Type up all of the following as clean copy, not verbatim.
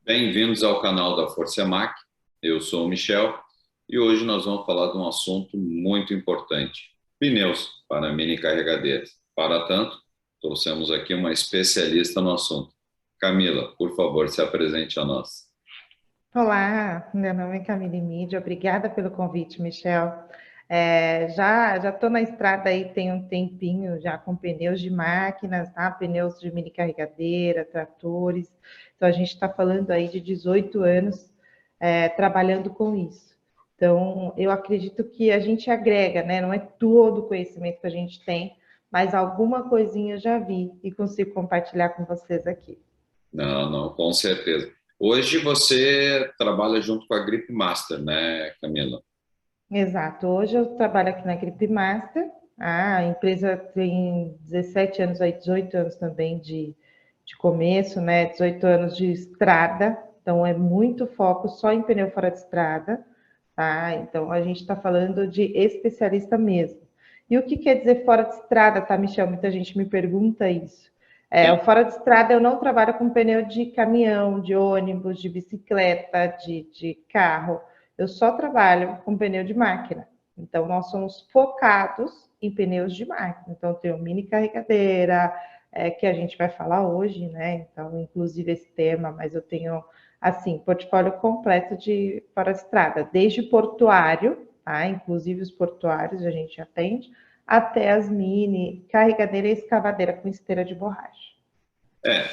Bem-vindos ao canal da Forcemac. Eu sou o Michel e hoje nós vamos falar de um assunto muito importante: pneus para mini carregadeiras. Para tanto, trouxemos aqui uma especialista no assunto. Camila, por favor, se apresente a nós. Olá, meu nome é Camille Mídia, obrigada pelo convite, Michel. Já estou na estrada aí tem um tempinho, já com pneus de máquinas, tá? Pneus de mini carregadeira, tratores. Então, a gente está falando aí de 18 anos trabalhando com isso. Então, eu acredito que a gente agrega, né? Não é todo o conhecimento que a gente tem, mas alguma coisinha eu já vi e consigo compartilhar com vocês aqui. Não, não, com certeza. Hoje você trabalha junto com a Grip Master, né, Camila? Exato. Hoje eu trabalho aqui na Grip Master. A empresa tem 17 anos, aí 18 anos também de começo, né? 18 anos de estrada. Então é muito foco só em pneu fora de estrada, tá? Então a gente está falando de especialista mesmo. E o que quer dizer fora de estrada, tá, Michel? Muita gente me pergunta isso. O Sim. fora de estrada eu não trabalho com pneu de caminhão, de ônibus, de bicicleta, de carro. Eu só trabalho com pneu de máquina. Então, nós somos focados em pneus de máquina. Então, tem o mini carregadeira, que a gente vai falar hoje, né? Então, inclusive esse tema, mas eu tenho, assim, portfólio completo de para a estrada, desde portuário, tá? Inclusive os portuários a gente atende, até as mini carregadeira e escavadeira com esteira de borracha. É,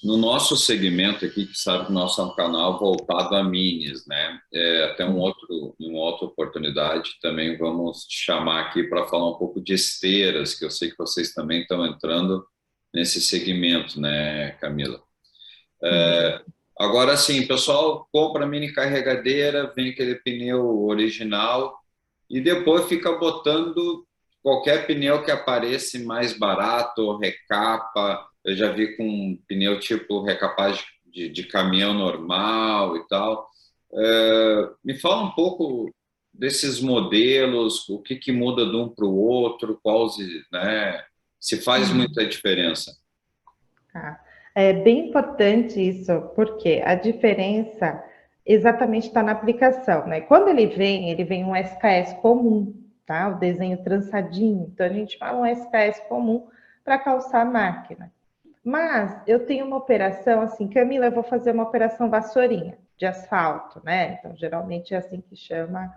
no nosso segmento aqui, que sabe que o nosso é um canal voltado a minis, né? Até uma outra oportunidade também vamos te chamar aqui para falar um pouco de esteiras, que eu sei que vocês também estão entrando nesse segmento, né, Camila? Sim. Agora sim, o pessoal compra mini carregadeira, vem aquele pneu original e depois fica botando qualquer pneu que apareça mais barato, recapa. Eu já vi com um pneu tipo recapagem de caminhão normal e tal. Me fala um pouco desses modelos, o que, que muda de um para o outro, qual, né, se faz Uhum. muita diferença. Tá. É bem importante isso, porque a diferença exatamente está na aplicação, né? Quando ele vem um SKS comum, tá? O desenho trançadinho. Então, a gente fala um SKS comum para calçar a máquina. Mas eu tenho uma operação assim, Camila, eu vou fazer uma operação vassourinha de asfalto, né? Então, geralmente é assim que chama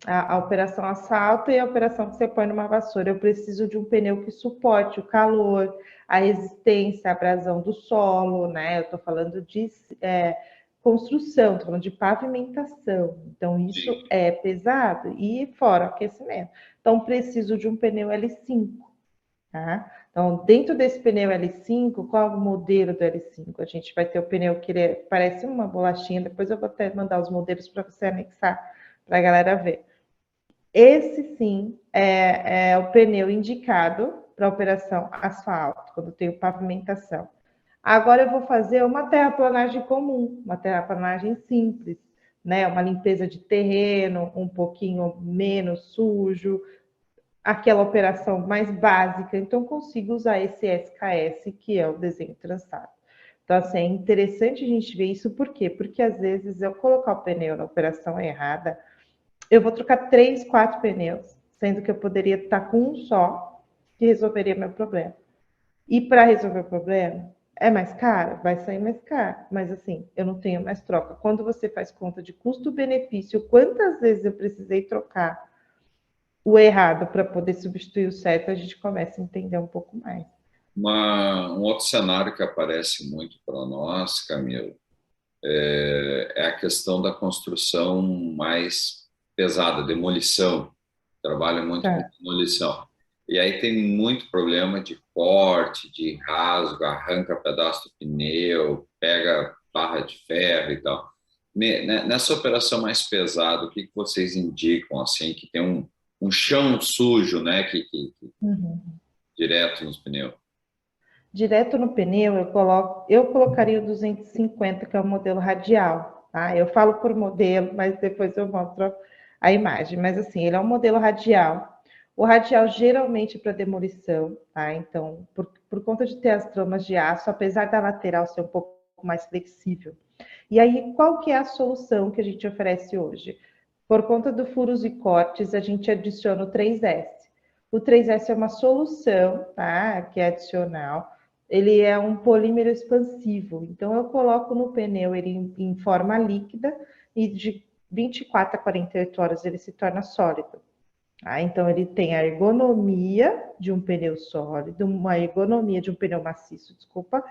a operação asfalto e a operação que você põe numa vassoura. Eu preciso de um pneu que suporte o calor, a resistência à abrasão do solo, né? Eu estou falando de construção, estou falando de pavimentação. Então, isso Sim. é pesado e fora o aquecimento. Então, preciso de um pneu L5. Tá? Então, dentro desse pneu L5, qual é o modelo do L5? A gente vai ter o pneu que ele parece uma bolachinha, depois eu vou até mandar os modelos para você anexar para a galera ver. Esse sim é o pneu indicado para operação asfalto, quando tem pavimentação. Agora eu vou fazer uma terraplanagem comum, uma terraplanagem simples, né? Uma limpeza de terreno, um pouquinho menos sujo, aquela operação mais básica, então consigo usar esse SKS, que é o desenho trançado. Então, assim, é interessante a gente ver isso, por quê? Porque às vezes eu colocar o pneu na operação errada, eu vou trocar 3, 4 pneus, sendo que eu poderia estar com um só, que resolveria meu problema. E para resolver o problema, é mais caro? Vai sair mais caro. Mas assim, eu não tenho mais troca. Quando você faz conta de custo-benefício, quantas vezes eu precisei trocar o errado para poder substituir o certo, a gente começa a entender um pouco mais. Um outro cenário que aparece muito para nós, Camilo, é a questão da construção mais pesada, demolição. Trabalha muito com Tá. demolição. E aí tem muito problema de corte, de rasgo, arranca pedaço do pneu, pega barra de ferro e tal. Nessa operação mais pesada, o que que vocês indicam, assim, que tem um chão sujo, né, que Uhum. direto nos pneus? Direto no pneu, eu colocaria o 250, que é o modelo radial. Tá? Eu falo por modelo, mas depois eu mostro a imagem. Mas assim, ele é um modelo radial. O radial geralmente é para demolição, tá? Então, por conta de ter as tramas de aço, apesar da lateral ser um pouco mais flexível, E aí, qual que é a solução que a gente oferece hoje? Por conta do furos e cortes, a gente adiciona o 3S. O 3S é uma solução, tá? Que é adicional. Ele é um polímero expansivo. Então, eu coloco no pneu ele em forma líquida e de 24 a 48 horas ele se torna sólido. Então, ele tem a ergonomia de um pneu sólido, uma ergonomia de um pneu maciço, desculpa,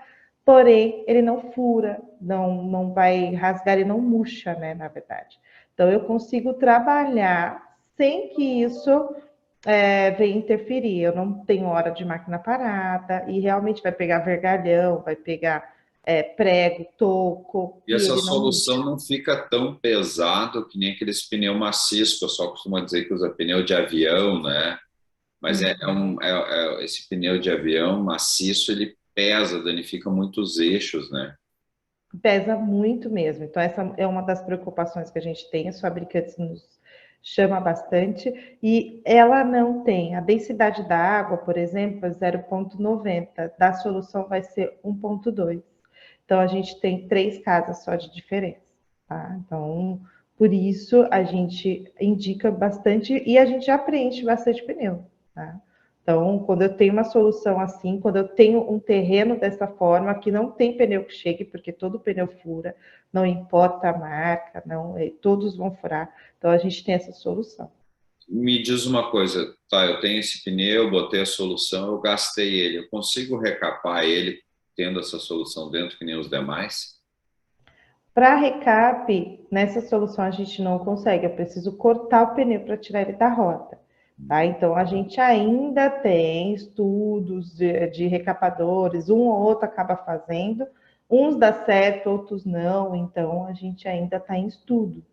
porém, ele não fura, não vai rasgar, ele não murcha, né, na verdade. Então, eu consigo trabalhar sem que isso venha interferir. Eu não tenho hora de máquina parada e realmente vai pegar vergalhão, vai pegar prego, toco, E e essa ele não solução murcha. não fica tão pesado que nem aqueles pneus maciços, que o pessoal costuma dizer que usa pneu de avião, né? Mas esse pneu de avião maciço, ele pesa, danifica muitos eixos, né? Pesa muito mesmo. Então, essa é uma das preocupações que a gente tem, os fabricantes nos chama bastante, e ela não tem. A densidade da água, por exemplo, é 0,90, da solução vai ser 1,2. Então, a gente tem 3 casas só de diferença, tá? Então, por isso, a gente indica bastante e a gente já preenche bastante pneu, tá? Então, quando eu tenho uma solução assim, quando eu tenho um terreno dessa forma, que não tem pneu que chegue, porque todo pneu fura, não importa a marca, não, todos vão furar. Então, a gente tem essa solução. Me diz uma coisa, tá? Eu tenho esse pneu, botei a solução, eu gastei ele. Eu consigo recapar ele tendo essa solução dentro que nem os demais? Para recap, nessa solução a gente não consegue, eu preciso cortar o pneu para tirar ele da rota. Tá? Então, a gente ainda tem estudos de recapadores, um ou outro acaba fazendo, uns dá certo, outros não, então a gente ainda está em estudo.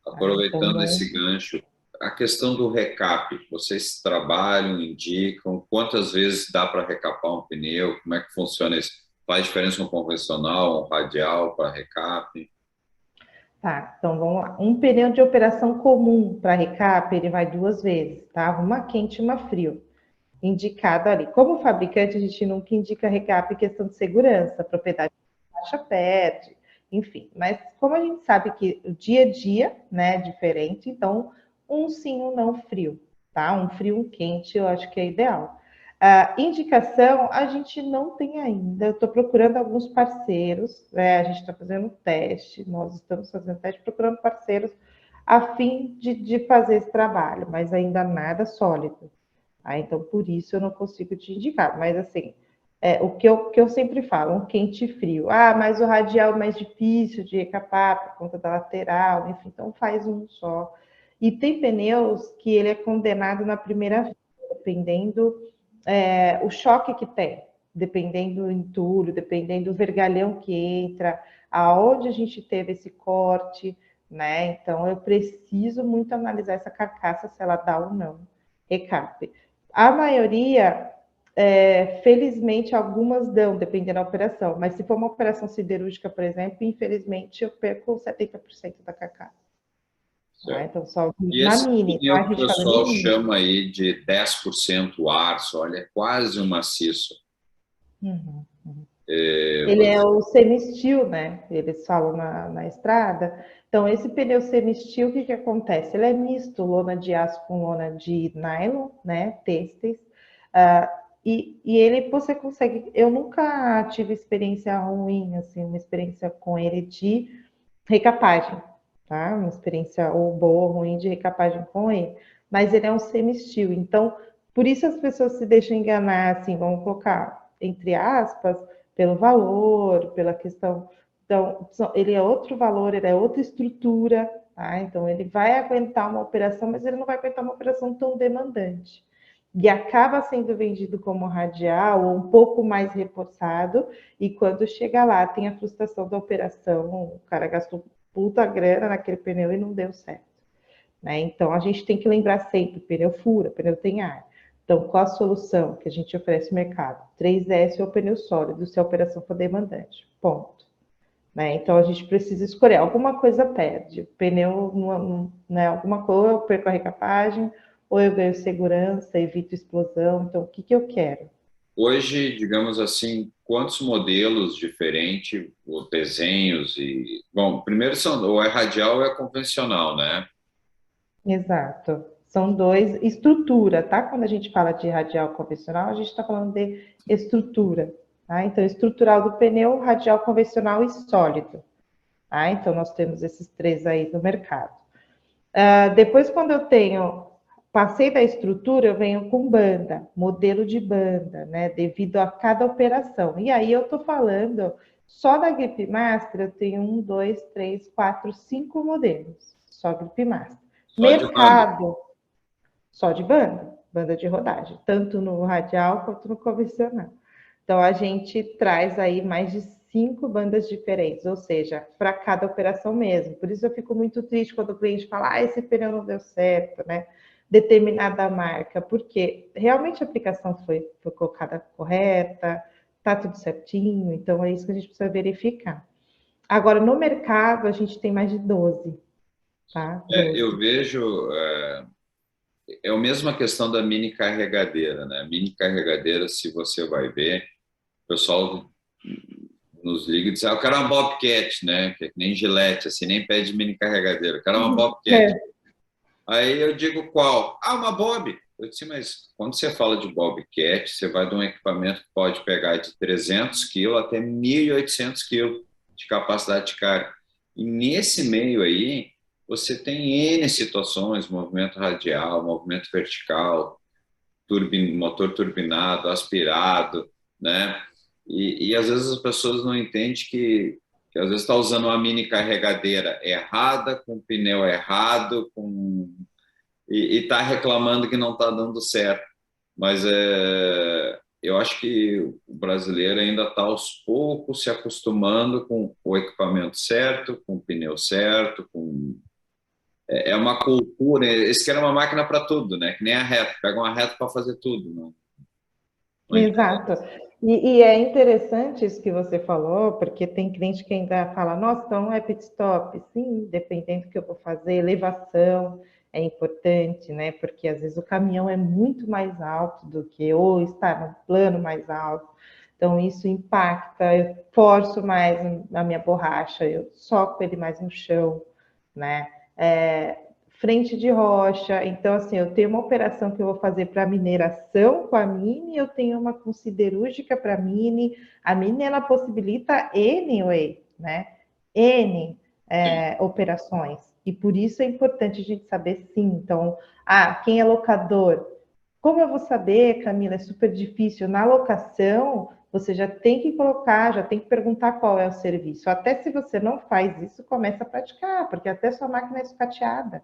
Tá? Então, Aproveitando não. esse gancho, a questão do recap, vocês trabalham, indicam, quantas vezes dá para recapar um pneu? Como é que funciona isso? Faz diferença um convencional, um radial para recap? Tá, então vamos lá. Um pneu de operação comum para recap, ele vai 2 vezes, tá? Uma quente e uma frio. Indicado ali. Como fabricante, a gente nunca indica recap em questão de segurança, a propriedade de caixa perde, enfim. Mas como a gente sabe que o dia a dia, né, é diferente, então um sim, um não frio, tá? Um frio, um quente, eu acho que é ideal. A indicação a gente não tem ainda. Eu estou procurando alguns parceiros, né? A gente está fazendo teste, nós estamos fazendo teste, procurando parceiros a fim de fazer esse trabalho, mas ainda nada sólido. Então, por isso eu não consigo te indicar. Mas, assim, o que eu sempre falo, um quente e frio. Ah, mas o radial é mais difícil de recapar por conta da lateral, enfim, então faz um só. E tem pneus que ele é condenado na primeira vez, dependendo o choque que tem, dependendo do entulho, dependendo do vergalhão que entra, aonde a gente teve esse corte, né? Então, eu preciso muito analisar essa carcaça, se ela dá ou não recap. A maioria, felizmente, algumas dão, dependendo da operação. Mas se for uma operação siderúrgica, por exemplo, infelizmente, eu perco 70% da carcaça. Tá? Certo. Então, só E na esse mini, tá? pneu A que o gente fala pessoal mini. chama aí de 10% aço, olha, é quase um maciço. Uhum. É, Ele é o semi-steel, né? Eles falam na estrada. Então, esse pneu semi-steel, o que acontece? Ele é misto, lona de aço com lona de nylon, né? Têxteis. E ele, você consegue... Eu nunca tive experiência ruim, assim, uma experiência com ele de recapagem, tá? Uma experiência ou boa ou ruim de recapagem com ele. Mas ele é um semi-steel. Então, por isso as pessoas se deixam enganar, assim, vamos colocar, entre aspas, pelo valor, pela questão. Então, ele é outro valor, ele é outra estrutura, tá? Então, ele vai aguentar uma operação, mas ele não vai aguentar uma operação tão demandante. E acaba sendo vendido como radial ou um pouco mais reforçado, e quando chega lá, tem a frustração da operação, o cara gastou puta grana naquele pneu e não deu certo. Né? Então, a gente tem que lembrar sempre: pneu fura, pneu tem ar. Então, qual a solução que a gente oferece no mercado? 3S ou pneu sólido, se a operação for demandante. Ponto. Né? Então, a gente precisa escolher. Alguma coisa perde. Pneu, né? Alguma coisa, eu perco a recapagem, ou eu ganho segurança, evito explosão. Então, o que eu quero? hoje, digamos assim, quantos modelos diferentes, ou desenhos e... Bom, primeiro são, ou é radial ou é convencional, né? Exato. São dois, estrutura, tá? Quando a gente fala de radial convencional, a gente está falando de estrutura, tá? Então, estrutural do pneu, radial convencional e sólido, tá? Então, nós temos esses três aí no mercado. Depois, quando eu tenho, passei da estrutura, eu venho com banda, modelo de banda, né? Devido a cada operação. E aí eu tô falando, só da Grip Master, eu tenho um, dois, três, quatro, cinco modelos, só Grip Master. Só de banda. Mercado, só de banda, banda de rodagem, tanto no radial quanto no convencional. Então, a gente traz aí mais de cinco bandas diferentes, ou seja, para cada operação mesmo. Por isso eu fico muito triste quando o cliente fala, ah, esse pneu não deu certo, né? Determinada marca, porque realmente a aplicação foi colocada correta, tá tudo certinho, então é isso que a gente precisa verificar. Agora, no mercado, a gente tem mais de 12, tá? Eu 12. vejo, é a mesma questão da mini carregadeira, né? Mini carregadeira, se você vai ver, o pessoal nos liga e diz, ah, eu quero uma Bobcat, né? Que é que nem Gillette, assim, nem pede mini carregadeira, eu quero uma Bobcat. É, Aí eu digo qual? Ah, uma Bob. Eu disse, mas quando você fala de Bobcat, você vai de um equipamento que pode pegar de 300 quilos até 1.800 quilos de capacidade de carga. E nesse meio aí, você tem N situações, movimento radial, movimento vertical, motor turbinado, aspirado, né? E às vezes as pessoas não entendem que às vezes está usando uma mini carregadeira errada, com pneu errado, e está reclamando que não está dando certo. Mas eu acho que o brasileiro ainda está aos poucos se acostumando com o equipamento certo, com o pneu certo, é uma cultura. Eles querem uma máquina para tudo, né? Que nem a reta, pega uma reta para fazer tudo, não exato. E é interessante isso que você falou, porque tem cliente que ainda fala, nossa, então é pit stop. Sim, dependendo do que eu vou fazer, elevação é importante, né? Porque às vezes o caminhão é muito mais alto do que, ou está no plano mais alto. Então, isso impacta, eu forço mais a minha borracha, eu soco ele mais no chão, né? Frente de rocha. Então, assim, eu tenho uma operação que eu vou fazer para mineração com a Mini, eu tenho uma com siderúrgica para Mini. A Mini, ela possibilita N, né? N operações. E por isso é importante a gente saber sim. Então, quem é locador? Como eu vou saber, Camila? É super difícil. Na locação, você já tem que colocar, já tem que perguntar qual é o serviço. Até se você não faz isso, começa a praticar, porque até sua máquina é sucateada,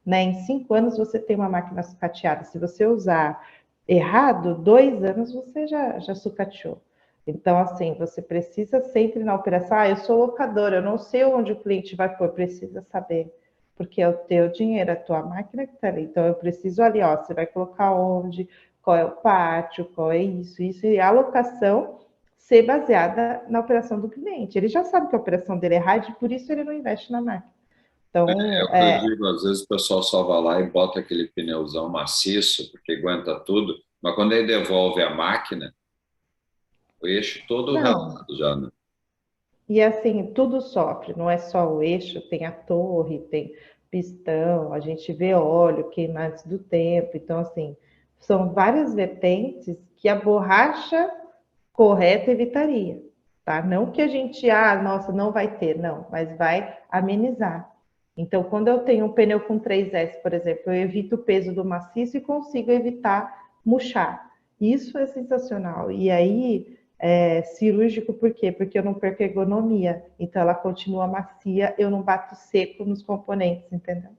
né? Em 5 anos você tem uma máquina sucateada. Se você usar errado, 2 anos você já sucateou. Então, assim, você precisa sempre na operação. Eu sou locadora, eu não sei onde o cliente vai pôr, precisa saber. Porque é o teu dinheiro, a tua máquina que está ali. Então, eu preciso ali, ó, você vai colocar onde, qual é o pátio, qual é isso. E a alocação ser baseada na operação do cliente. Ele já sabe que a operação dele é errada e por isso ele não investe na máquina. é Então, o que eu digo, às vezes o pessoal só vai lá e bota aquele pneuzão maciço, porque aguenta tudo, mas quando ele devolve a máquina, o eixo todo não, ralado já, né? e assim, tudo sofre, não é só o eixo, tem a torre, tem pistão, a gente vê óleo queimar antes do tempo. Então, assim, são várias vertentes que a borracha correta evitaria, tá? Não que a gente, nossa, não vai ter, não, mas vai amenizar. Então, quando eu tenho um pneu com 3S, por exemplo, eu evito o peso do maciço e consigo evitar murchar. Isso é sensacional. E aí, cirúrgico, por quê? Porque eu não perco ergonomia. Então, ela continua macia, eu não bato seco nos componentes, entendeu?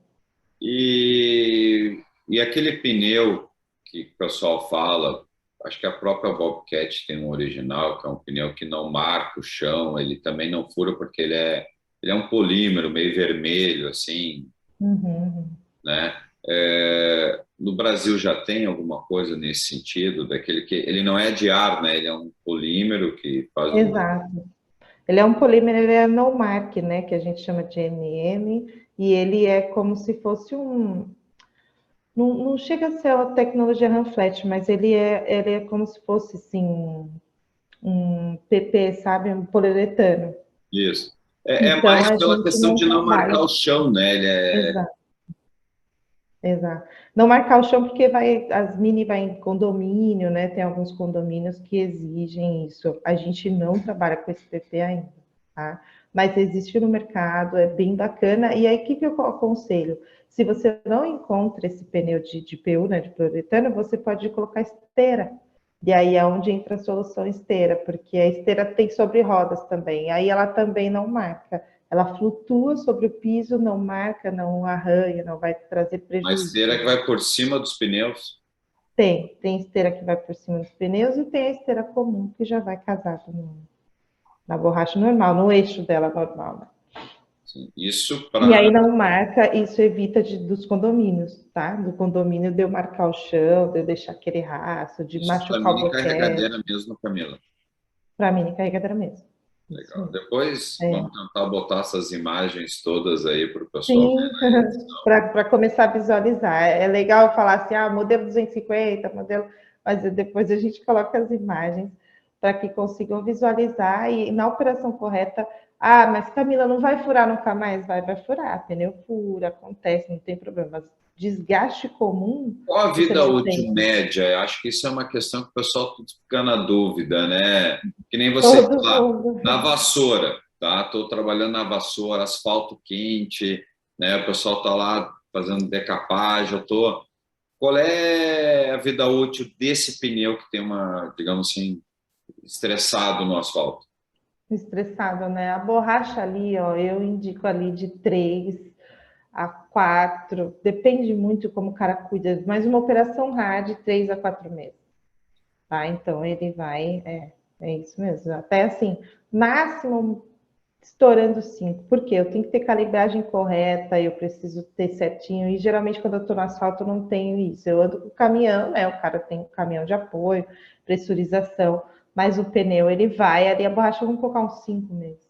E aquele pneu que o pessoal fala, acho que a própria Bobcat tem um original, que é um pneu que não marca o chão, ele também não fura porque ele é um polímero meio vermelho, assim, Uhum. né? No Brasil já tem alguma coisa nesse sentido, daquele que ele não é de ar, né? Ele é um polímero que faz um. Exato. Ele é um polímero, ele é no mark, né, que a gente chama de MM, e ele é como se fosse não chega a ser a tecnologia RAM-flat, mas ele é como se fosse assim, um PP, sabe? Um poliuretano. Isso. É Então, mais a pela gente questão não de não marcar trabalha. o chão, né? Ele é Exato, exato. Não marcar o chão porque as mini vai em condomínio, né? Tem alguns condomínios que exigem isso. A gente não trabalha com esse PP ainda, tá? Mas existe no mercado, é bem bacana. E aí, o que, que eu aconselho? Se você não encontra esse pneu de PU, né, de poliuretano, você pode colocar esteira. E aí é onde entra a solução esteira, porque a esteira tem sobre rodas também. Aí ela também não marca. Ela flutua sobre o piso, não marca, não arranha, não vai trazer uma prejuízo esteira para que você. vai por cima dos pneus. Tem esteira que vai por cima dos pneus e tem a esteira comum que já vai casada na borracha normal, no eixo dela normal, né? Assim, isso E para aí não marca, isso evita dos condomínios, tá? Do condomínio de eu marcar o chão, de eu deixar aquele rastro, de isso para machucar o mini boquete, carregadeira mesmo, Camila. para mim carregadora mesmo. Isso Legal. mesmo. Depois É. vamos tentar botar essas imagens todas aí para o pessoal Sim, ver na edição. para começar a visualizar. É legal falar assim, modelo 250, modelo, mas depois a gente coloca as imagens para que consigam visualizar e na operação correta. Mas Camila, não vai furar nunca mais? Vai furar. Pneu fura, acontece, não tem problema. Mas desgaste comum, Qual a você vida não útil tem. média? Acho que isso é uma questão que o pessoal fica na dúvida, né? Que nem você Todo lá, na mundo. vassoura, tá? Estou trabalhando na vassoura, asfalto quente, né? O pessoal está lá fazendo decapagem, eu tô. Qual é a vida útil desse pneu que tem uma, digamos assim, estressado no asfalto? Estressado, né? A borracha ali, ó, eu indico ali de 3 a 4, depende muito como o cara cuida, mas uma operação hard, 3 a 4 meses, tá? Então ele vai, é isso mesmo. Até assim, máximo estourando 5, porque eu tenho que ter calibragem correta, eu preciso ter certinho, e geralmente quando eu tô no asfalto eu não tenho isso. Eu ando com o caminhão, né? O cara tem um caminhão de apoio, pressurização, mas o pneu ele vai ali, a borracha vamos colocar uns 5 meses,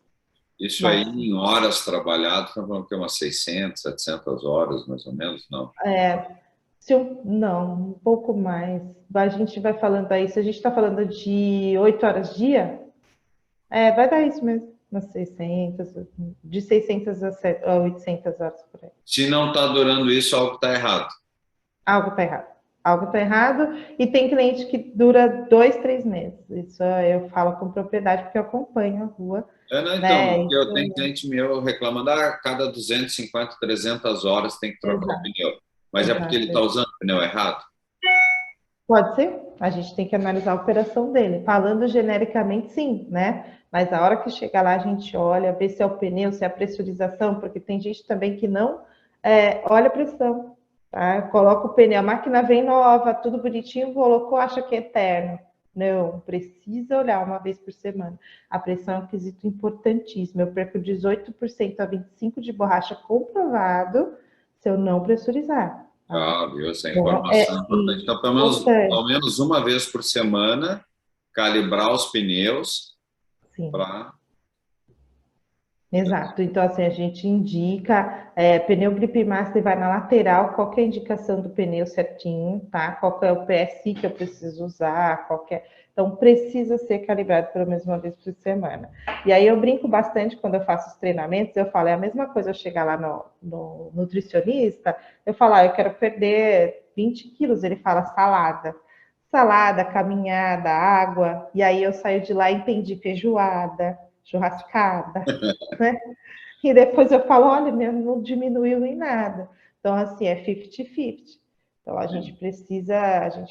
Isso aí máximo. em horas trabalhadas, estamos falando que é umas 600, 700 horas, mais ou menos, não? Não, um pouco mais. A gente vai falando aí, se a gente está falando de 8 horas dia, vai dar isso mesmo, umas 600, de 600 a 800 horas por aí. Se não está durando isso, algo está errado. Algo está errado. Algo está errado. E tem cliente que dura 2, 3 meses. Isso eu falo com propriedade, porque eu acompanho a rua, Não, então, né? porque eu tenho Isso, cliente meu reclamando, cada 250, 300 horas tem que trocar o exato, pneu. Mas é porque ele está exato. usando o pneu errado? Pode ser, a gente tem que analisar a operação dele. Falando genericamente, sim, né? Mas a hora que chegar lá, a gente olha, vê se é o pneu, se é a pressurização, porque tem gente também que não olha a pressão, tá? Coloca o pneu, a máquina vem nova, tudo bonitinho, colocou, acha que é eterno. Não, precisa olhar uma vez por semana. A pressão é um quesito importantíssimo. Eu perco 18% a 25% de borracha comprovado se eu não pressurizar, tá? Ah, viu? Essa Então, informação é importante. Então, importante. ao menos uma vez por semana, calibrar os pneus Sim, para. exato. Então, assim, a gente indica, pneu Grip Master vai na lateral, qual que é a indicação do pneu certinho, tá? Qual que é o PSI que eu preciso usar, qual que é... Então, precisa ser calibrado pelo menos uma vez por semana. E aí eu brinco bastante quando eu faço os treinamentos, eu falo, é a mesma coisa eu chegar lá no nutricionista, eu falo, eu quero perder 20 quilos, ele fala salada. Salada, caminhada, água, e aí eu saio de lá e entendi feijoada, churrascada, né? E depois eu falo, olha, não diminuiu em nada. Então, assim, é 50-50. Então, a gente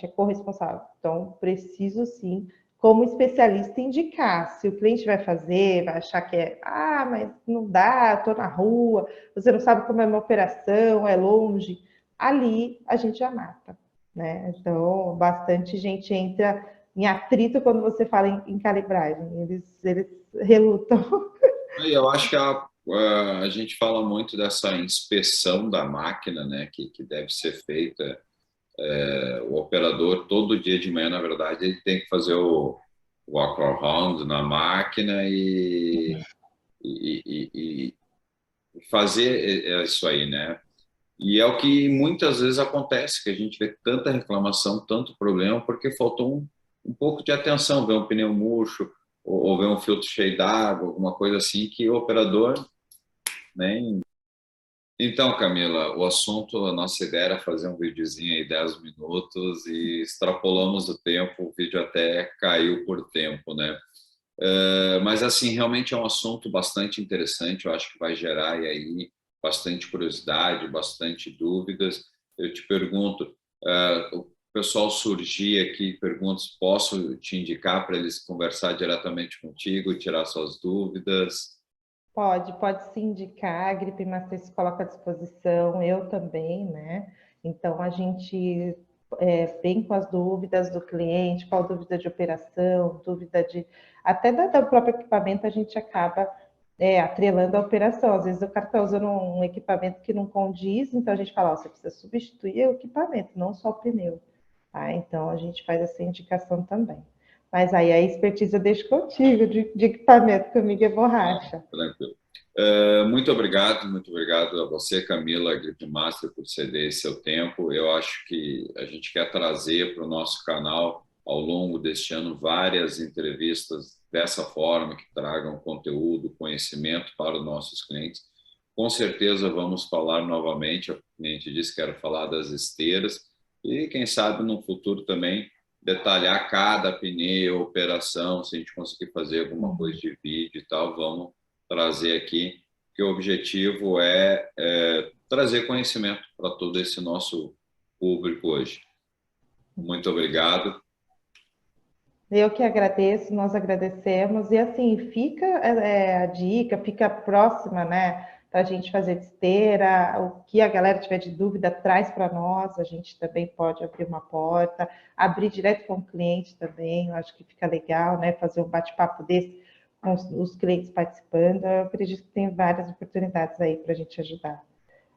é corresponsável. Então, preciso sim, como especialista, indicar. Se o cliente vai fazer, vai achar que mas não dá, estou na rua, você não sabe como é uma operação, é longe. Ali a gente já mata, né? Então, bastante gente entra em atrito quando você fala em calibragem. Eles relutam. E eu acho que a gente fala muito dessa inspeção da máquina, né, que deve ser feita. O operador, todo dia de manhã, na verdade, ele tem que fazer o walk around na máquina e fazer isso aí, né? E é o que muitas vezes acontece, que a gente vê tanta reclamação, tanto problema, porque faltou um pouco de atenção, ver um pneu murcho, ou ver um filtro cheio d'água, alguma coisa assim, que o operador nem... Então, Camila, o assunto, a nossa ideia era fazer um videozinho aí, 10 minutos, e extrapolamos o tempo, o vídeo até caiu por tempo, né? Mas, assim, realmente é um assunto bastante interessante, eu acho que vai gerar aí bastante curiosidade, bastante dúvidas. Eu te pergunto, o pessoal surgir aqui, perguntas, posso te indicar para eles conversar diretamente contigo, tirar suas dúvidas? Pode se indicar, a Gripe Master se coloca à disposição, eu também, né? Então, a gente vem com as dúvidas do cliente, qual dúvida de operação, dúvida de... Até do próprio equipamento, a gente acaba atrelando a operação. Às vezes, o cara está usando um equipamento que não condiz, então a gente fala, ó, você precisa substituir o equipamento, não só o pneu. Tá? Então, a gente faz essa indicação também. Mas aí a expertise eu deixo contigo, de equipamento, comigo é Ah, borracha. tranquilo. Muito obrigado a você, Camila, Grip Master, por ceder esse seu tempo. Eu acho que a gente quer trazer para o nosso canal, ao longo deste ano, várias entrevistas dessa forma, que tragam conteúdo, conhecimento para os nossos clientes. Com certeza vamos falar novamente, o cliente disse que quero falar das esteiras, e quem sabe no futuro também detalhar cada pneu, operação, se a gente conseguir fazer alguma coisa de vídeo e tal, vamos trazer aqui, que o objetivo é trazer conhecimento para todo esse nosso público hoje. Muito obrigado. Eu que agradeço, nós agradecemos, e assim, fica a dica, fica próxima, né, para a gente fazer de esteira, o que a galera tiver de dúvida, traz para nós, a gente também pode abrir uma porta, abrir direto com o cliente também, eu acho que fica legal, né, fazer um bate-papo desse com os clientes participando, eu acredito que tem várias oportunidades aí para a gente ajudar.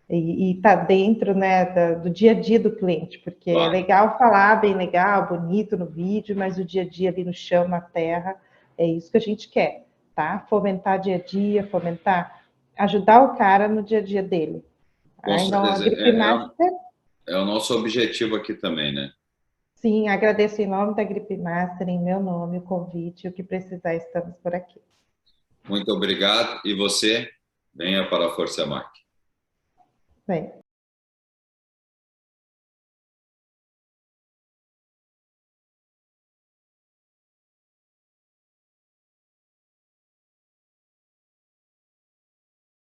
E tá dentro, né, do dia a dia do cliente, porque é Claro, legal falar, bem legal, bonito no vídeo, mas o dia a dia ali no chão, na terra, é isso que a gente quer, tá? Fomentar dia a dia, fomentar, ajudar o cara no dia a dia dele. com Tá? Então, a certeza. Gripe Master, É o nosso objetivo aqui também, né? sim, agradeço em nome da Gripe Master, em meu nome, o convite, o que precisar, estamos por aqui. Muito obrigado. E você, venha para a Força Mac. Bem.